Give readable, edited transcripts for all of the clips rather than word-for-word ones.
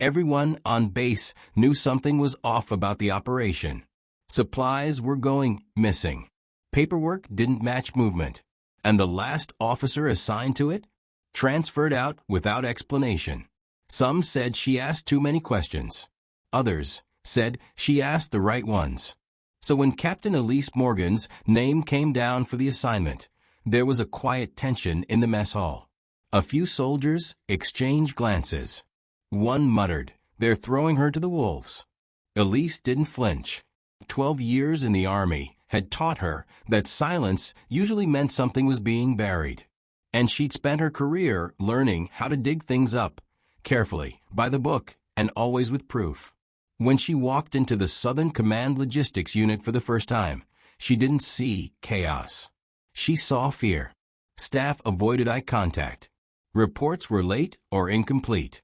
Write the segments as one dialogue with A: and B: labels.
A: Everyone on base knew something was off about the operation. Supplies were going missing. Paperwork didn't match movement. And the last officer assigned to it transferred out without explanation. Some said she asked too many questions. Others said she asked the right ones. So when Captain Elise Morgan's name came down for the assignment, there was a quiet tension in the mess hall. A few soldiers exchanged glances. One muttered, "They're throwing her to the wolves." Elise didn't flinch. 12 years in the Army had taught her that silence usually meant something was being buried. And she'd spent her career learning how to dig things up, carefully, by the book, and always with proof. When she walked into the Southern Command Logistics Unit for the first time, she didn't see chaos. She saw fear. Staff avoided eye contact. Reports were late or incomplete.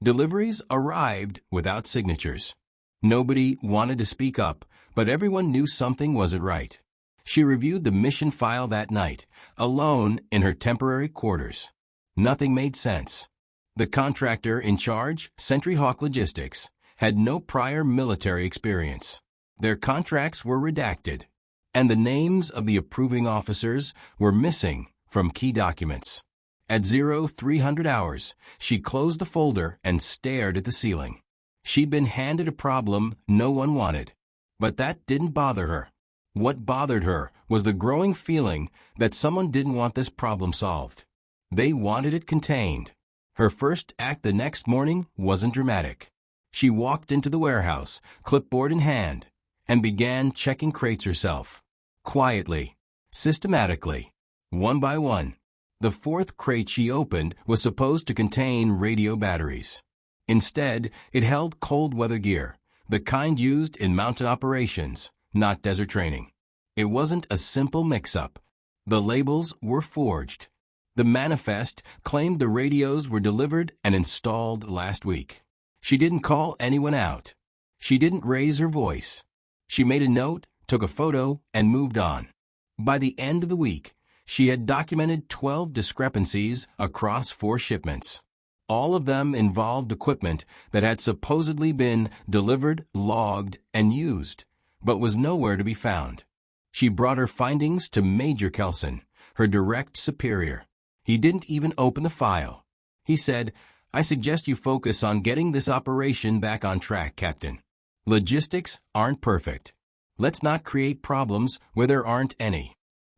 A: Deliveries arrived without signatures. Nobody wanted to speak up, but everyone knew something wasn't right. She reviewed the mission file that night, alone in her temporary quarters. Nothing made sense. The contractor in charge, Sentry Hawk Logistics, had no prior military experience. Their contracts were redacted, and the names of the approving officers were missing from key documents. At 0300 hours, she closed the folder and stared at the ceiling. She'd been handed a problem no one wanted, but that didn't bother her. What bothered her was the growing feeling that someone didn't want this problem solved. They wanted it contained. Her first act the next morning wasn't dramatic. She walked into the warehouse, clipboard in hand, and began checking crates herself. Quietly, systematically, one by one. The fourth crate she opened was supposed to contain radio batteries. Instead, it held cold weather gear, the kind used in mountain operations, not desert training. It wasn't a simple mix-up. The labels were forged. The manifest claimed the radios were delivered and installed last week. She didn't call anyone out. She didn't raise her voice. She made a note, took a photo, and moved on. By the end of the week, she had documented 12 discrepancies across 4 shipments. All of them involved equipment that had supposedly been delivered, logged, and used, but was nowhere to be found. She brought her findings to Major Kelson, her direct superior. He didn't even open the file. He said, "I suggest you focus on getting this operation back on track, Captain. Logistics aren't perfect. Let's not create problems where there aren't any."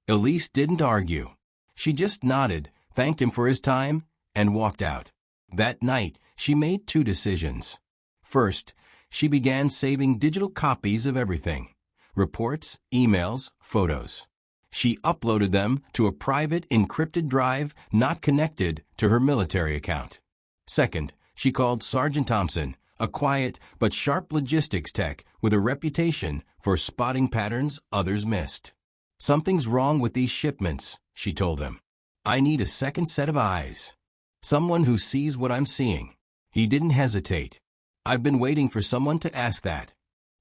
A: Elise didn't argue. She just nodded, thanked him for his time, and walked out. That night, she made 2 decisions. First, she began saving digital copies of everything: reports, emails, photos. She uploaded them to a private encrypted drive not connected to her military account. Second, she called Sergeant Thompson, a quiet but sharp logistics tech with a reputation for spotting patterns others missed. "Something's wrong with these shipments," she told him. "I need a second set of eyes. Someone who sees what I'm seeing." He didn't hesitate. "I've been waiting for someone to ask that."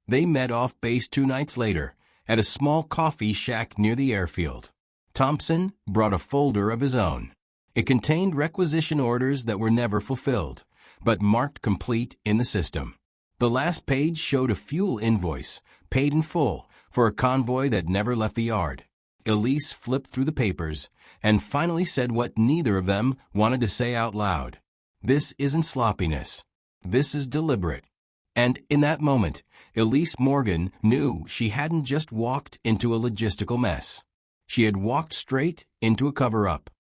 A: They met off base 2 nights later at a small coffee shack near the airfield. Thompson brought a folder of his own. It contained requisition orders that were never fulfilled, but marked complete in the system. The last page showed a fuel invoice, paid in full, for a convoy that never left the yard. Elise flipped through the papers and finally said what neither of them wanted to say out loud. "This isn't sloppiness. This is deliberate." And in that moment, Elise Morgan knew she hadn't just walked into a logistical mess. She had walked straight into a cover-up.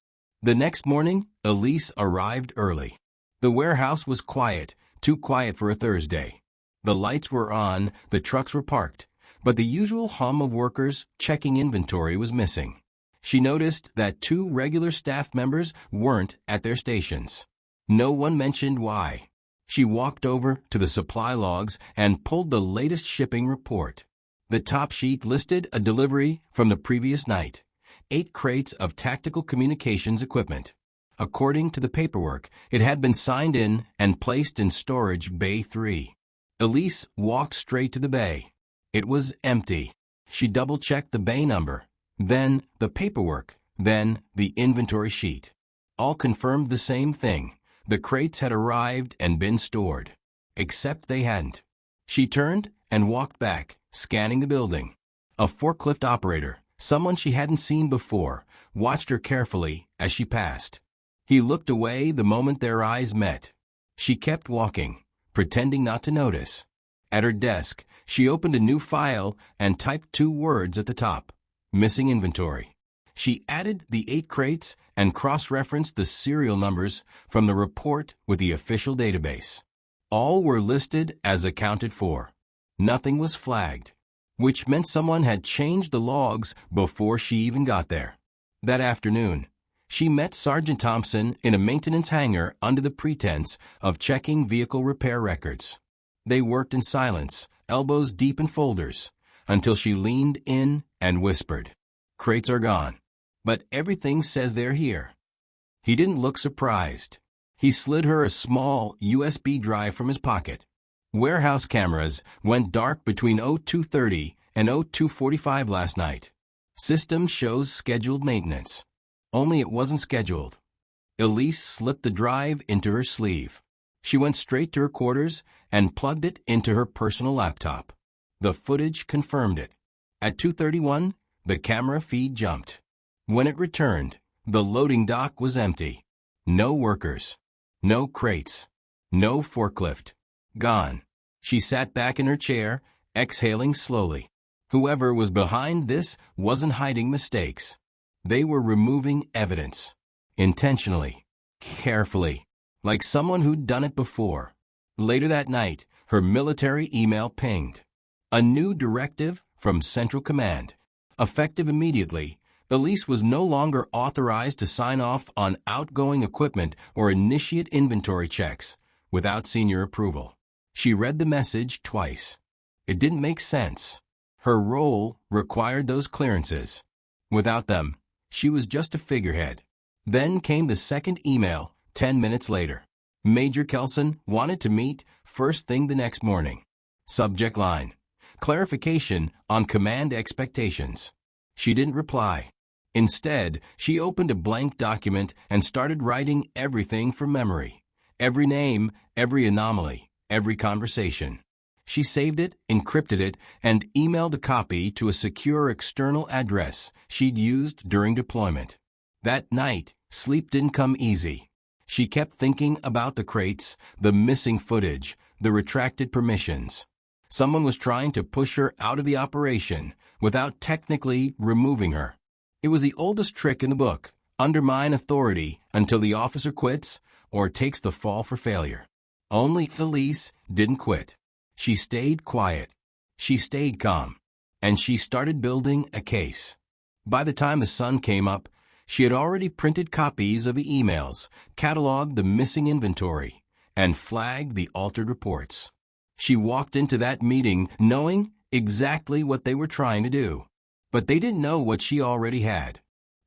A: The next morning, Elise arrived early. The warehouse was quiet, too quiet for a Thursday. The lights were on, the trucks were parked, but the usual hum of workers checking inventory was missing. She noticed that 2 regular staff members weren't at their stations. No one mentioned why. She walked over to the supply logs and pulled the latest shipping report. The top sheet listed a delivery from the previous night: 8 crates of tactical communications equipment. According to the paperwork, it had been signed in and placed in storage Bay 3. Elise walked straight to the bay. It was empty. She double-checked the bay number, then the paperwork, then the inventory sheet. All confirmed the same thing: the crates had arrived and been stored. except they hadn't. She turned and walked back, scanning the building. A forklift operator, someone she hadn't seen before, watched her carefully as she passed. He looked away the moment their eyes met. She kept walking, pretending not to notice. At her desk, she opened a new file and typed 2 words at the top: missing inventory. She added the 8 crates and cross-referenced the serial numbers from the report with the official database. All were listed as accounted for. Nothing was flagged, which meant someone had changed the logs before she even got there. That afternoon, she met Sergeant Thompson in a maintenance hangar under the pretense of checking vehicle repair records. They worked in silence, elbows deep in folders, until she leaned in and whispered, "Crates are gone, but everything says they're here." He didn't look surprised. He slid her a small USB drive from his pocket. Warehouse cameras went dark between 02:30 and 02:45 last night. System shows scheduled maintenance. Only it wasn't scheduled. Elise slipped the drive into her sleeve. She went straight to her quarters and plugged it into her personal laptop. The footage confirmed it. At 2:31, the camera feed jumped. When it returned, the loading dock was empty. No workers. No crates. No forklift. Gone. She sat back in her chair, exhaling slowly. Whoever was behind this wasn't hiding mistakes. They were removing evidence. Intentionally. Carefully. Like someone who'd done it before. Later that night, her military email pinged. A new directive from Central Command. Effective immediately, Elise was no longer authorized to sign off on outgoing equipment or initiate inventory checks without senior approval. She read the message twice. It didn't make sense. Her role required those clearances. Without them, she was just a figurehead. Then came the second email, 10 minutes later. Major Kelson wanted to meet first thing the next morning. Subject line: clarification on command expectations. She didn't reply. Instead, she opened a blank document and started writing everything from memory. Every name, every anomaly, every conversation. She saved it, encrypted it, and emailed a copy to a secure external address she'd used during deployment. That night, sleep didn't come easy. She kept thinking about the crates, the missing footage, the retracted permissions. Someone was trying to push her out of the operation without technically removing her. It was the oldest trick in the book: undermine authority until the officer quits or takes the fall for failure. Only Elise didn't quit. She stayed quiet. She stayed calm. And she started building a case. By the time the sun came up, she had already printed copies of the emails, cataloged the missing inventory, and flagged the altered reports. She walked into that meeting knowing exactly what they were trying to do. But they didn't know what she already had.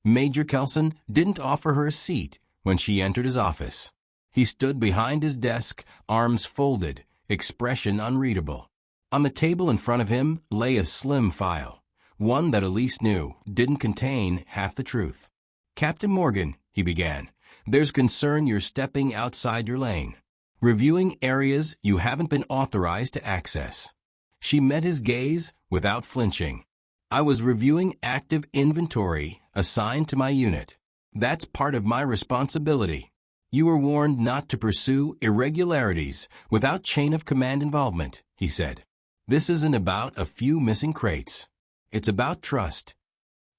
A: Major Kelson didn't offer her a seat when she entered his office. He stood behind his desk, arms folded, expression unreadable. On the table in front of him lay a slim file, one that Elise knew didn't contain half the truth. "Captain Morgan," he began, "there's concern you're stepping outside your lane, reviewing areas you haven't been authorized to access." She met his gaze without flinching. "I was reviewing active inventory assigned to my unit. That's part of my responsibility. You were warned not to pursue irregularities without chain of command involvement," he said. "This isn't about a few missing crates. It's about trust."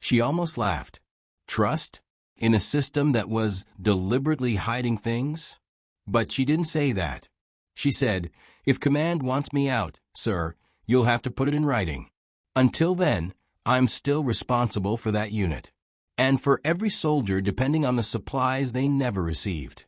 A: She almost laughed. Trust? In a system that was deliberately hiding things? But she didn't say that. She said, "If command wants me out, sir, you'll have to put it in writing. Until then, I'm still responsible for that unit. And for every soldier depending on the supplies they never received."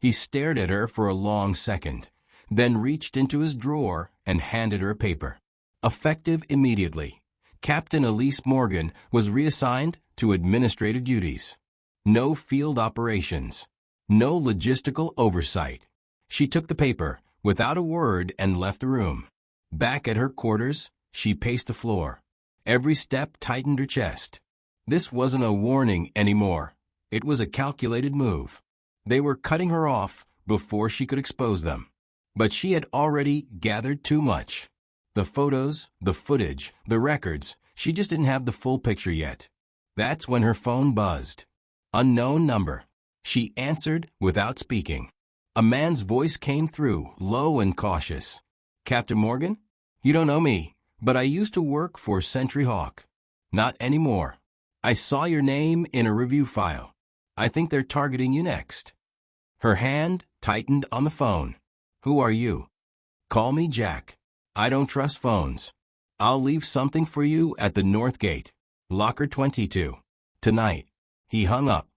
A: He stared at her for a long second, then reached into his drawer and handed her a paper. Effective immediately, Captain Elise Morgan was reassigned to administrative duties. No field operations. No logistical oversight. She took the paper, without a word, and left the room. Back at her quarters, she paced the floor. Every step tightened her chest. This wasn't a warning anymore. It was a calculated move. They were cutting her off before she could expose them. But she had already gathered too much. The photos, the footage, the records, she just didn't have the full picture yet. That's when her phone buzzed. Unknown number. She answered without speaking. A man's voice came through, low and cautious. "Captain Morgan? You don't know me, but I used to work for Sentry Hawk. Not anymore. I saw your name in a review file. I think they're targeting you next." Her hand tightened on the phone. "Who are you?" "Call me Jack. I don't trust phones. I'll leave something for you at the North Gate. Locker 22. Tonight." He hung up.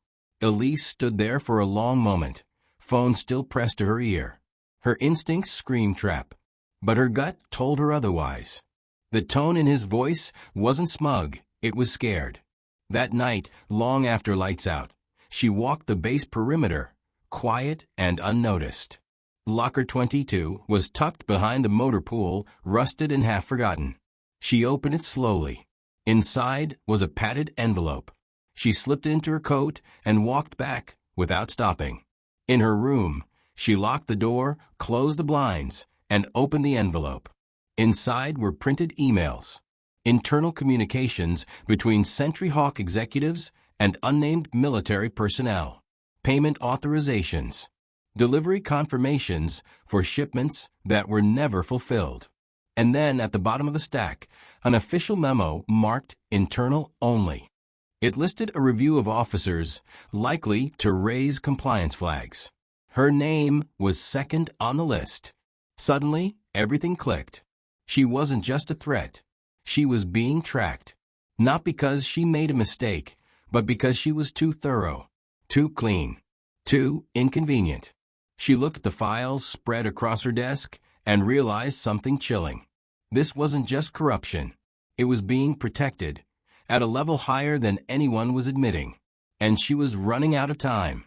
A: Elise stood there for a long moment, phone still pressed to her ear. Her instincts screamed trap, but her gut told her otherwise. The tone in his voice wasn't smug, it was scared. That night, long after lights out, she walked the base perimeter, quiet and unnoticed. Locker 22 was tucked behind the motor pool, rusted and half forgotten. She opened it slowly. Inside was a padded envelope. She slipped it into her coat and walked back without stopping. In her room, she locked the door, closed the blinds, and opened the envelope. Inside were printed emails, internal communications between Sentry Hawk executives and unnamed military personnel, payment authorizations, delivery confirmations for shipments that were never fulfilled. And then at the bottom of the stack, an official memo marked internal only. It listed a review of officers likely to raise compliance flags. Her name was second on the list. Suddenly, everything clicked. She wasn't just a threat. She was being tracked. Not because she made a mistake, but because she was too thorough, too clean, too inconvenient. She looked at the files spread across her desk and realized something chilling. This wasn't just corruption. It was being protected, at a level higher than anyone was admitting. And she was running out of time.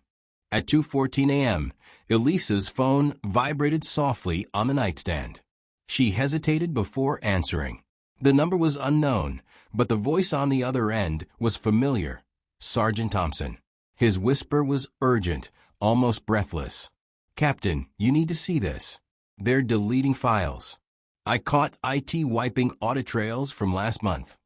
A: At 2:14 a.m., Elisa's phone vibrated softly on the nightstand. She hesitated before answering. The number was unknown, but the voice on the other end was familiar. Sergeant Thompson. His whisper was urgent, almost breathless. "Captain, you need to see this. They're deleting files. I caught IT wiping audit trails from last month."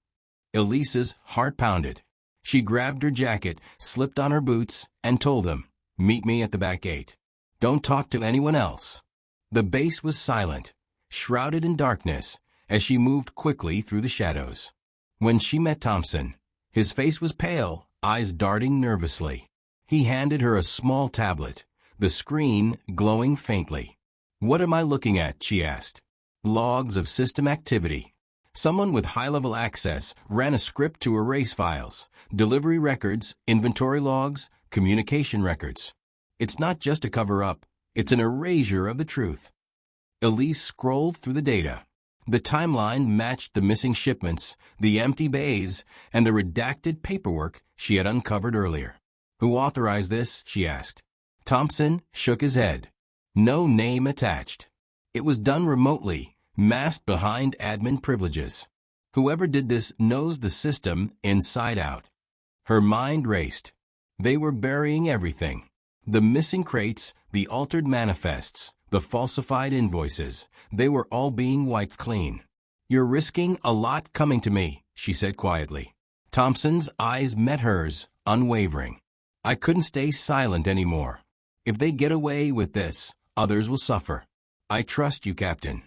A: Elisa's heart pounded. She grabbed her jacket, slipped on her boots, and told him, "Meet me at the back gate. Don't talk to anyone else." The base was silent, shrouded in darkness, as she moved quickly through the shadows. When she met Thompson, his face was pale, eyes darting nervously. He handed her a small tablet, the screen glowing faintly. "What am I looking at?" she asked. "Logs of system activity. Someone with high-level access ran a script to erase files, delivery records, inventory logs, communication records. It's not just a cover-up, it's an erasure of the truth." Elise scrolled through the data. The timeline matched the missing shipments, the empty bays, and the redacted paperwork she had uncovered earlier. "Who authorized this?" she asked. Thompson shook his head. No name attached. It was done remotely, masked behind admin privileges. Whoever did this knows the system inside out. Her mind raced. They were burying everything. The missing crates, the altered manifests, the falsified invoices, they were all being wiped clean. "You're risking a lot coming to me," she said quietly. Thompson's eyes met hers, unwavering. "I couldn't stay silent anymore. If they get away with this, others will suffer. I trust you, Captain."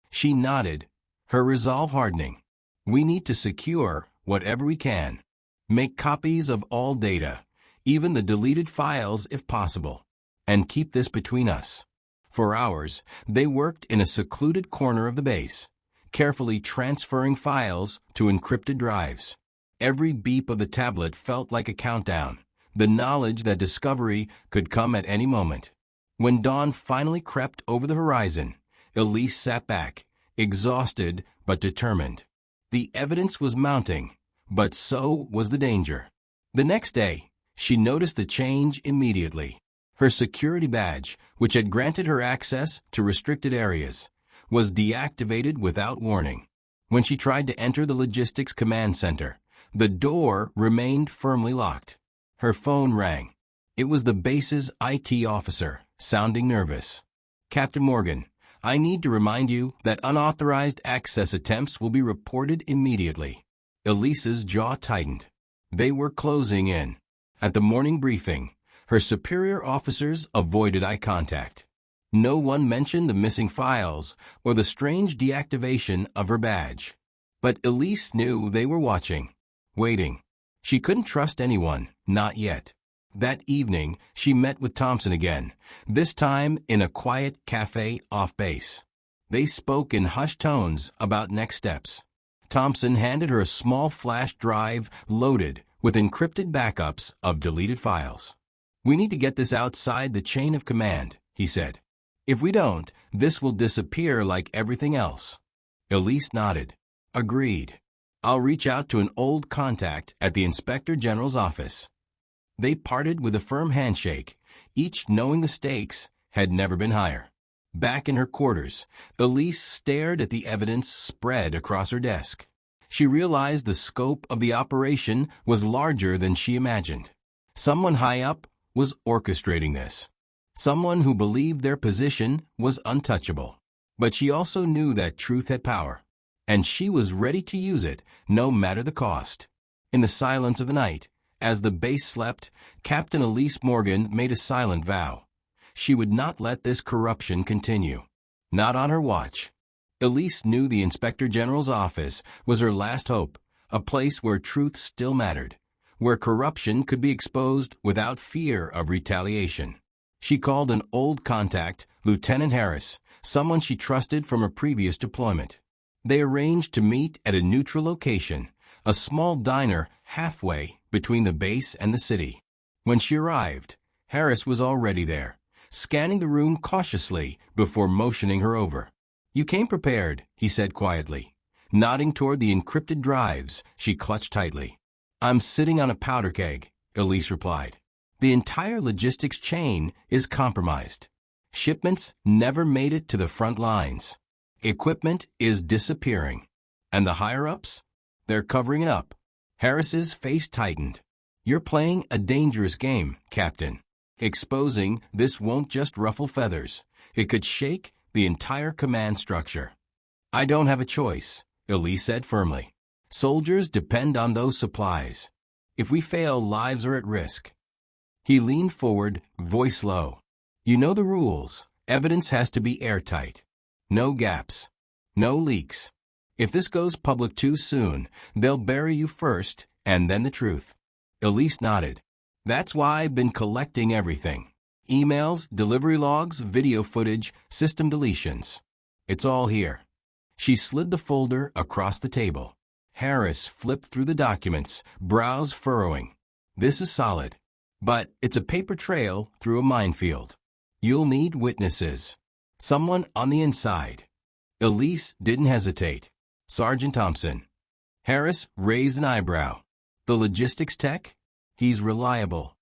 A: She nodded, her resolve hardening. "We need to secure whatever we can. Make copies of all data, even the deleted files if possible, and keep this between us." For hours, they worked in a secluded corner of the base, carefully transferring files to encrypted drives. Every beep of the tablet felt like a countdown, the knowledge that discovery could come at any moment. When dawn finally crept over the horizon, Elise sat back, exhausted but determined. The evidence was mounting, but so was the danger. The next day, she noticed the change immediately. Her security badge, which had granted her access to restricted areas, was deactivated without warning. When she tried to enter the logistics command center, the door remained firmly locked. Her phone rang. It was the base's IT officer, sounding nervous. Captain Morgan, I need to remind you that unauthorized access attempts will be reported immediately. Elise's jaw tightened. They were closing in. At the morning briefing, her superior officers avoided eye contact. No one mentioned the missing files or the strange deactivation of her badge. But Elise knew they were watching, waiting. She couldn't trust anyone, not yet. That evening, she met with Thompson again, this time in a quiet cafe off base. They spoke in hushed tones about next steps. Thompson handed her a small flash drive loaded with encrypted backups of deleted files. We need to get this outside the chain of command, he said. If we don't, this will disappear like everything else. Elise nodded. Agreed. I'll reach out to an old contact at the Inspector General's office. They parted with a firm handshake, each knowing the stakes had never been higher. Back in her quarters, Elise stared at the evidence spread across her desk. She realized the scope of the operation was larger than she imagined. Someone high up was orchestrating this. Someone who believed their position was untouchable. But she also knew that truth had power, and she was ready to use it, no matter the cost. In the silence of the night, as the base slept, Captain Elise Morgan made a silent vow. She would not let this corruption continue. Not on her watch. Elise knew the Inspector General's office was her last hope, a place where truth still mattered, where corruption could be exposed without fear of retaliation. She called an old contact, Lieutenant Harris, someone she trusted from a previous deployment. They arranged to meet at a neutral location, a small diner halfway between the base and the city. When she arrived, Harris was already there, scanning the room cautiously before motioning her over. You came prepared, he said quietly, nodding toward the encrypted drives she clutched tightly. I'm sitting on a powder keg, Elise replied. The entire logistics chain is compromised. Shipments never made it to the front lines. Equipment is disappearing. And the higher-ups? They're covering it up. Harris's face tightened. You're playing a dangerous game, Captain. Exposing this won't just ruffle feathers. It could shake the entire command structure. I don't have a choice, Elise said firmly. Soldiers depend on those supplies. If we fail, lives are at risk. He leaned forward, voice low. You know the rules. Evidence has to be airtight. No gaps. No leaks. If this goes public too soon, they'll bury you first, and then the truth. Elise nodded. That's why I've been collecting everything. Emails, delivery logs, video footage, system deletions. It's all here. She slid the folder across the table. Harris flipped through the documents, brows furrowing. This is solid. But it's a paper trail through a minefield. You'll need witnesses. Someone on the inside. Elise didn't hesitate. Sergeant Thompson. Harris raised an eyebrow. The logistics tech? He's reliable.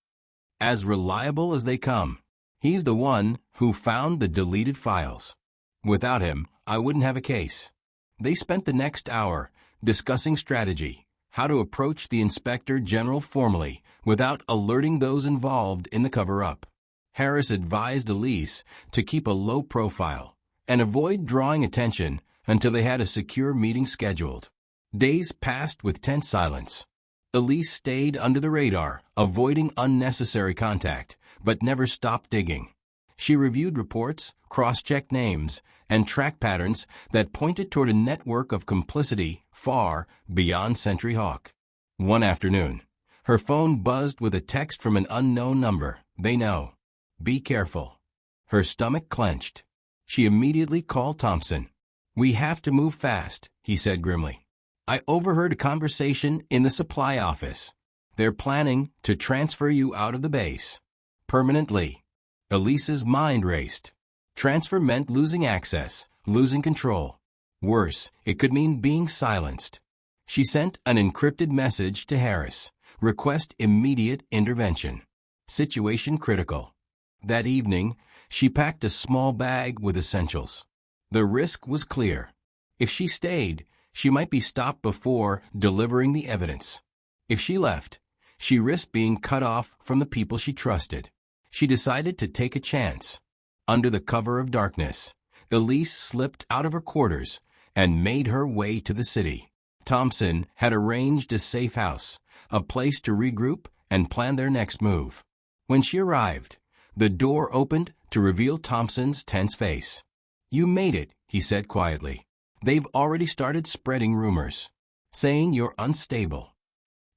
A: As reliable as they come. He's the one who found the deleted files. Without him, I wouldn't have a case. They spent the next hour discussing strategy, how to approach the Inspector General formally without alerting those involved in the cover-up. Harris advised Elise to keep a low profile and avoid drawing attention until they had a secure meeting scheduled. Days passed with tense silence. Elise stayed under the radar, avoiding unnecessary contact, but never stopped digging. She reviewed reports, cross-checked names, and track patterns that pointed toward a network of complicity far beyond Sentry Hawk. One afternoon, her phone buzzed with a text from an unknown number. They know. Be careful. Her stomach clenched. She immediately called Thompson. We have to move fast, he said grimly. I overheard a conversation in the supply office. They're planning to transfer you out of the base. Permanently. Elise's mind raced. Transfer meant losing access, losing control. Worse, it could mean being silenced. She sent an encrypted message to Harris. Request immediate intervention. Situation critical. That evening, she packed a small bag with essentials. The risk was clear. If she stayed, she might be stopped before delivering the evidence. If she left, she risked being cut off from the people she trusted. She decided to take a chance. Under the cover of darkness, Elise slipped out of her quarters and made her way to the city. Thompson had arranged a safe house, a place to regroup and plan their next move. When she arrived, the door opened to reveal Thompson's tense face. "You made it," he said quietly. "They've already started spreading rumors, saying you're unstable."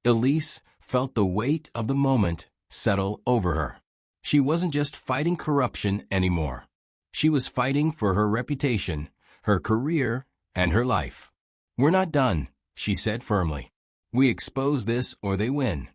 A: Elise felt the weight of the moment settle over her. She wasn't just fighting corruption anymore. She was fighting for her reputation, her career, and her life. "We're not done," she said firmly. "We expose this or they win."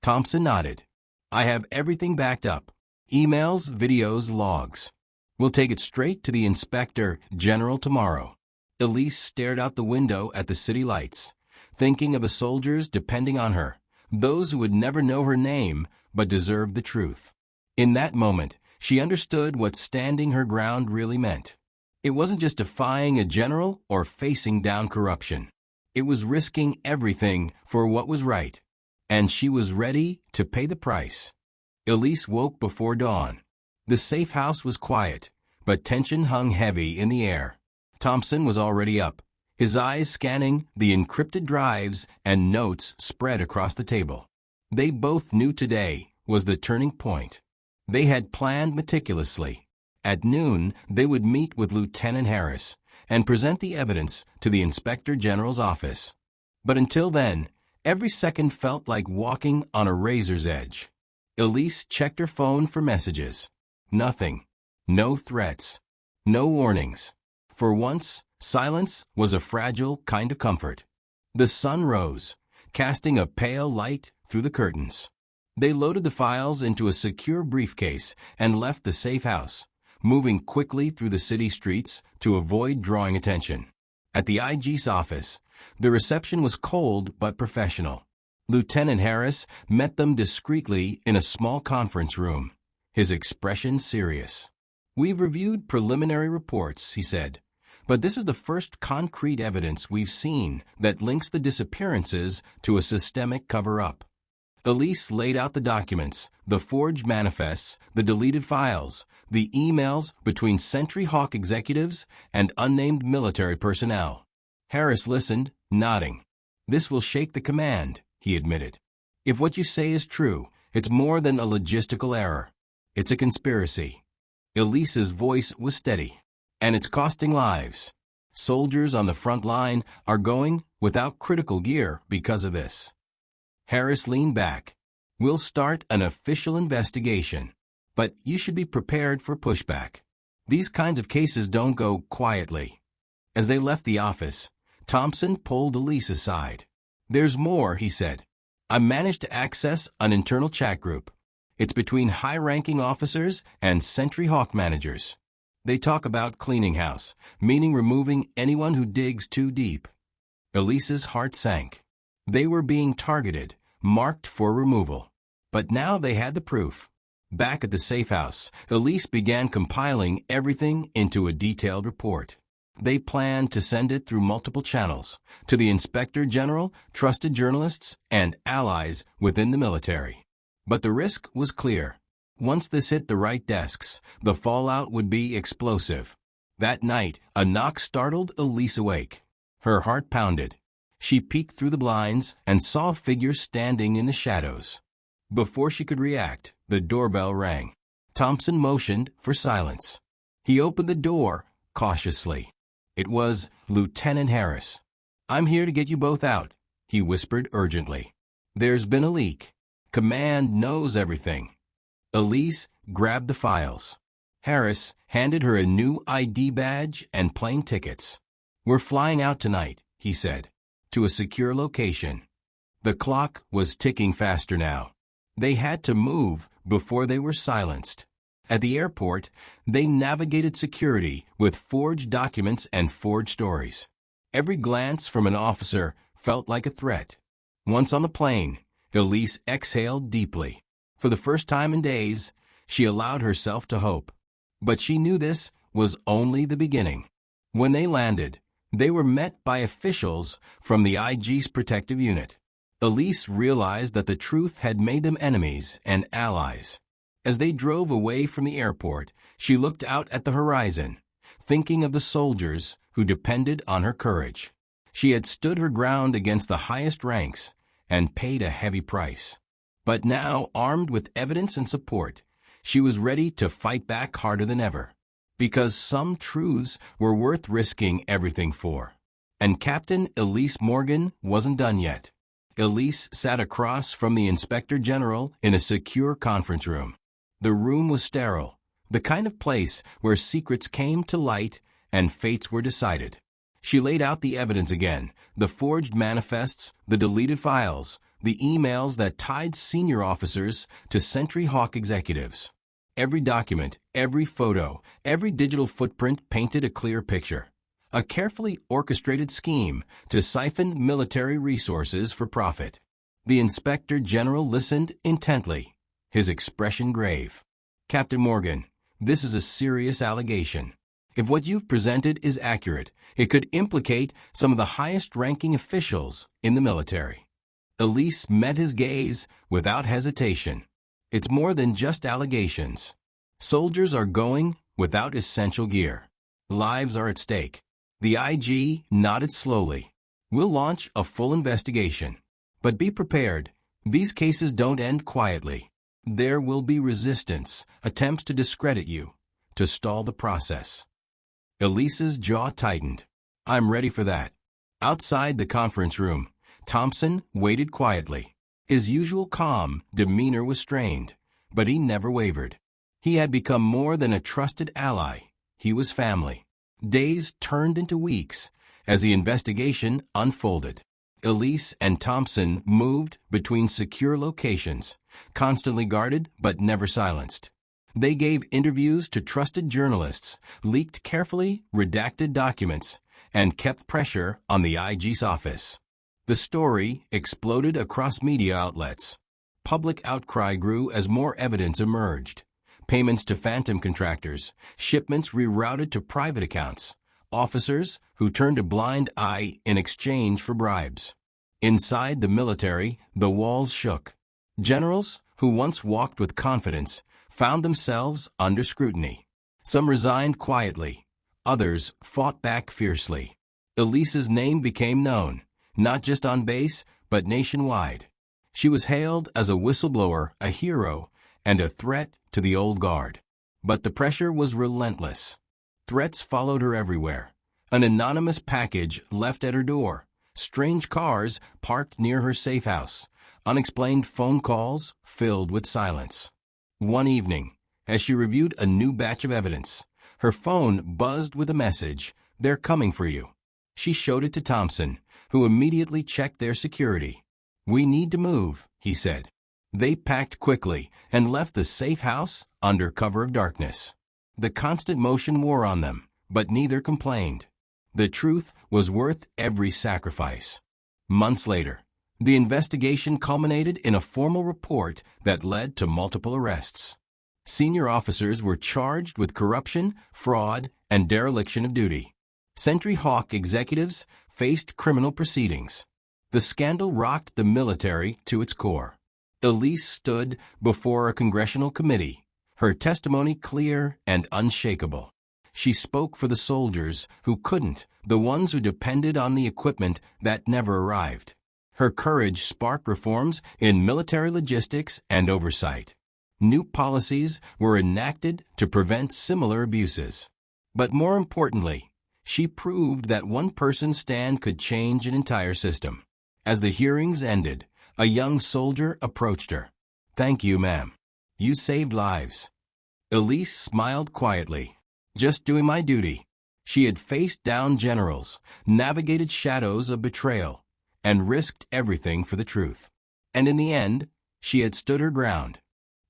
A: Thompson nodded. "I have everything backed up. Emails, videos, logs. We'll take it straight to the Inspector General tomorrow." Elise stared out the window at the city lights, thinking of the soldiers depending on her, those who would never know her name but deserved the truth. In that moment, she understood what standing her ground really meant. It wasn't just defying a general or facing down corruption. It was risking everything for what was right, and she was ready to pay the price. Elise woke before dawn. The safe house was quiet, but tension hung heavy in the air. Thompson was already up, his eyes scanning the encrypted drives and notes spread across the table. They both knew today was the turning point. They had planned meticulously. At noon, they would meet with Lieutenant Harris and present the evidence to the Inspector General's office. But until then, every second felt like walking on a razor's edge. Elise checked her phone for messages. Nothing. No threats. No warnings. For once, silence was a fragile kind of comfort. The sun rose, casting a pale light through the curtains. They loaded the files into a secure briefcase and left the safe house, moving quickly through the city streets to avoid drawing attention. At the IG's office, the reception was cold but professional. Lieutenant Harris met them discreetly in a small conference room, his expression serious. "We've reviewed preliminary reports," he said, "but this is the first concrete evidence we've seen that links the disappearances to a systemic cover-up." Elise laid out the documents, the forged manifests, the deleted files, the emails between Sentry Hawk executives and unnamed military personnel. Harris listened, nodding. "This will shake the command," he admitted. "If what you say is true, it's more than a logistical error. It's a conspiracy." Elise's voice was steady. "And it's costing lives. Soldiers on the front line are going without critical gear because of this." Harris leaned back. "We'll start an official investigation, but you should be prepared for pushback. These kinds of cases don't go quietly." As they left the office, Thompson pulled Elise aside. "There's more," he said. "I managed to access an internal chat group. It's between high-ranking officers and Sentry Hawk managers. They talk about cleaning house, meaning removing anyone who digs too deep." Elise's heart sank. They were being targeted, marked for removal. But now they had the proof. Back at the safe house, Elise began compiling everything into a detailed report. They planned to send it through multiple channels, to the Inspector General, trusted journalists, and allies within the military. But the risk was clear. Once this hit the right desks, the fallout would be explosive. That night, a knock startled Elise awake. Her heart pounded. She peeked through the blinds and saw a figure standing in the shadows. Before she could react, the doorbell rang. Thompson motioned for silence. He opened the door cautiously. It was Lieutenant Harris. "I'm here to get you both out," he whispered urgently. "There's been a leak. Command knows everything." Elise grabbed the files. Harris handed her a new ID badge and plane tickets. "We're flying out tonight," he said, "to a secure location." The clock was ticking faster now. They had to move before they were silenced. At the airport, they navigated security with forged documents and forged stories. Every glance from an officer felt like a threat. Once on the plane, Elise exhaled deeply. For the first time in days, she allowed herself to hope. But she knew this was only the beginning. When they landed, they were met by officials from the IG's protective unit. Elise realized that the truth had made them enemies and allies. As they drove away from the airport, she looked out at the horizon, thinking of the soldiers who depended on her courage. She had stood her ground against the highest ranks and paid a heavy price. But now, armed with evidence and support, she was ready to fight back harder than ever, because some truths were worth risking everything for. And Captain Elise Morgan wasn't done yet. Elise sat across from the Inspector General in a secure conference room. The room was sterile, the kind of place where secrets came to light and fates were decided. She laid out the evidence again, the forged manifests, the deleted files, the emails that tied senior officers to Sentry Hawk executives. Every document, every photo, every digital footprint painted a clear picture. A carefully orchestrated scheme to siphon military resources for profit. The Inspector General listened intently, his expression grave. Captain Morgan, this is a serious allegation. If what you've presented is accurate, it could implicate some of the highest-ranking officials in the military. Elise met his gaze without hesitation. It's more than just allegations. Soldiers are going without essential gear. Lives are at stake. The IG nodded slowly. We'll launch a full investigation. But be prepared. These cases don't end quietly. There will be resistance, attempts to discredit you, to stall the process. Elise's jaw tightened. I'm ready for that. Outside the conference room, Thompson waited quietly. His usual calm demeanor was strained, but he never wavered. He had become more than a trusted ally. He was family. Days turned into weeks as the investigation unfolded. Elise and Thompson moved between secure locations, constantly guarded but never silenced. They gave interviews to trusted journalists, leaked carefully redacted documents, and kept pressure on the IG's office. The story exploded across media outlets. Public outcry grew as more evidence emerged. Payments to phantom contractors, shipments rerouted to private accounts, officers who turned a blind eye in exchange for bribes. Inside the military, the walls shook. Generals who once walked with confidence found themselves under scrutiny. Some resigned quietly. Others fought back fiercely. Elise's name became known, not just on base, but nationwide. She was hailed as a whistleblower, a hero, and a threat to the old guard. But the pressure was relentless. Threats followed her everywhere. An anonymous package left at her door. Strange cars parked near her safe house. Unexplained phone calls filled with silence. One evening, as she reviewed a new batch of evidence, her phone buzzed with a message, "They're coming for you." She showed it to Thompson, who immediately checked their security. "We need to move," he said. They packed quickly and left the safe house under cover of darkness. The constant motion wore on them, but neither complained. The truth was worth every sacrifice. Months later, the investigation culminated in a formal report that led to multiple arrests. Senior officers were charged with corruption, fraud, and dereliction of duty. Sentry Hawk executives faced criminal proceedings. The scandal rocked the military to its core. Elise stood before a congressional committee, her testimony clear and unshakable. She spoke for the soldiers who couldn't, the ones who depended on the equipment that never arrived. Her courage sparked reforms in military logistics and oversight. New policies were enacted to prevent similar abuses. But more importantly, she proved that one person's stand could change an entire system. As the hearings ended, a young soldier approached her. "Thank you, ma'am. You saved lives." Elise smiled quietly. "Just doing my duty." She had faced down generals, navigated shadows of betrayal, and risked everything for the truth. And in the end, she had stood her ground.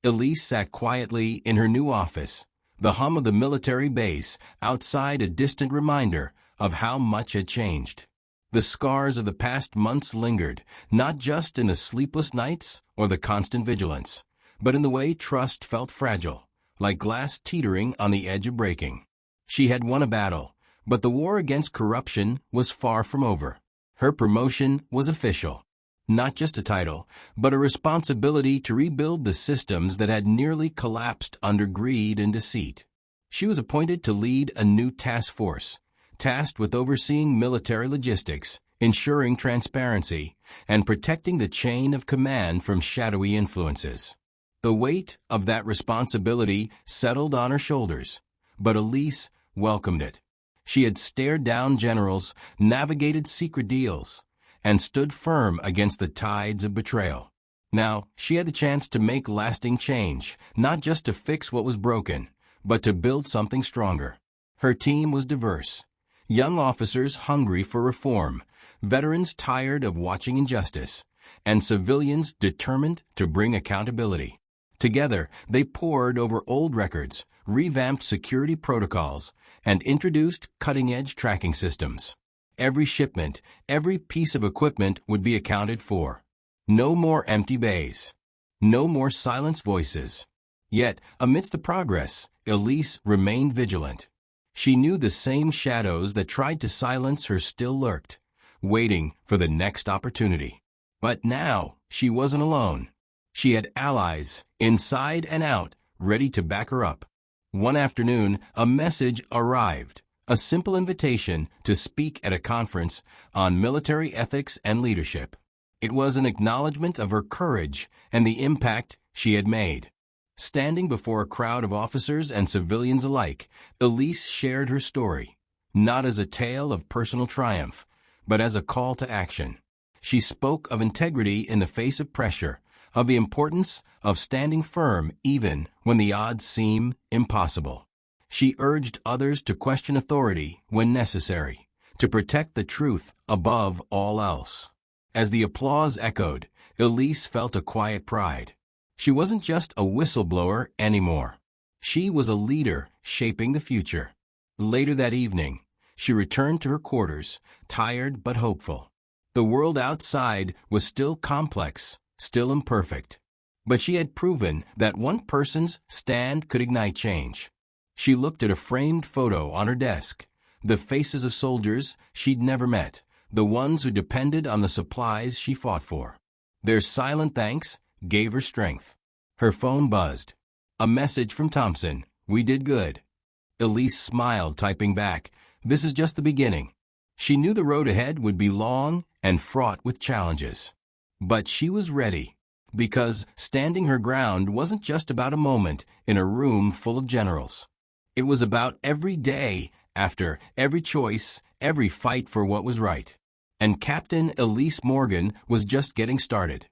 A: Elise sat quietly in her new office, the hum of the military base outside a distant reminder of how much had changed. The scars of the past months lingered, not just in the sleepless nights or the constant vigilance, but in the way trust felt fragile, like glass teetering on the edge of breaking. She had won a battle, but the war against corruption was far from over. Her promotion was official. Not just a title, but a responsibility to rebuild the systems that had nearly collapsed under greed and deceit. She was appointed to lead a new task force, tasked with overseeing military logistics, ensuring transparency, and protecting the chain of command from shadowy influences. The weight of that responsibility settled on her shoulders, but Elise welcomed it. She had stared down generals, navigated secret deals, and stood firm against the tides of betrayal. Now, she had the chance to make lasting change, not just to fix what was broken, but to build something stronger. Her team was diverse. Young officers hungry for reform, veterans tired of watching injustice, and civilians determined to bring accountability. Together, they pored over old records, revamped security protocols, and introduced cutting-edge tracking systems. Every shipment, every piece of equipment would be accounted for. No more empty bays. No more silenced voices. Yet, amidst the progress, Elise remained vigilant. She knew the same shadows that tried to silence her still lurked, waiting for the next opportunity. But now, she wasn't alone. She had allies, inside and out, ready to back her up. One afternoon, a message arrived, a simple invitation to speak at a conference on military ethics and leadership. It was an acknowledgement of her courage and the impact she had made. Standing before a crowd of officers and civilians alike, Elise shared her story, not as a tale of personal triumph, but as a call to action. She spoke of integrity in the face of pressure, of the importance of standing firm even when the odds seem impossible. She urged others to question authority when necessary, to protect the truth above all else. As the applause echoed, Elise felt a quiet pride. She wasn't just a whistleblower anymore. She was a leader shaping the future. Later that evening, she returned to her quarters, tired but hopeful. The world outside was still complex, still imperfect. But she had proven that one person's stand could ignite change. She looked at a framed photo on her desk, the faces of soldiers she'd never met, the ones who depended on the supplies she fought for. Their silent thanks gave her strength. Her phone buzzed. A message from Thompson. "We did good." Elise smiled, typing back, "This is just the beginning." She knew the road ahead would be long and fraught with challenges. But she was ready, because standing her ground wasn't just about a moment in a room full of generals. It was about every day after, every choice, every fight for what was right. And Captain Elise Morgan was just getting started.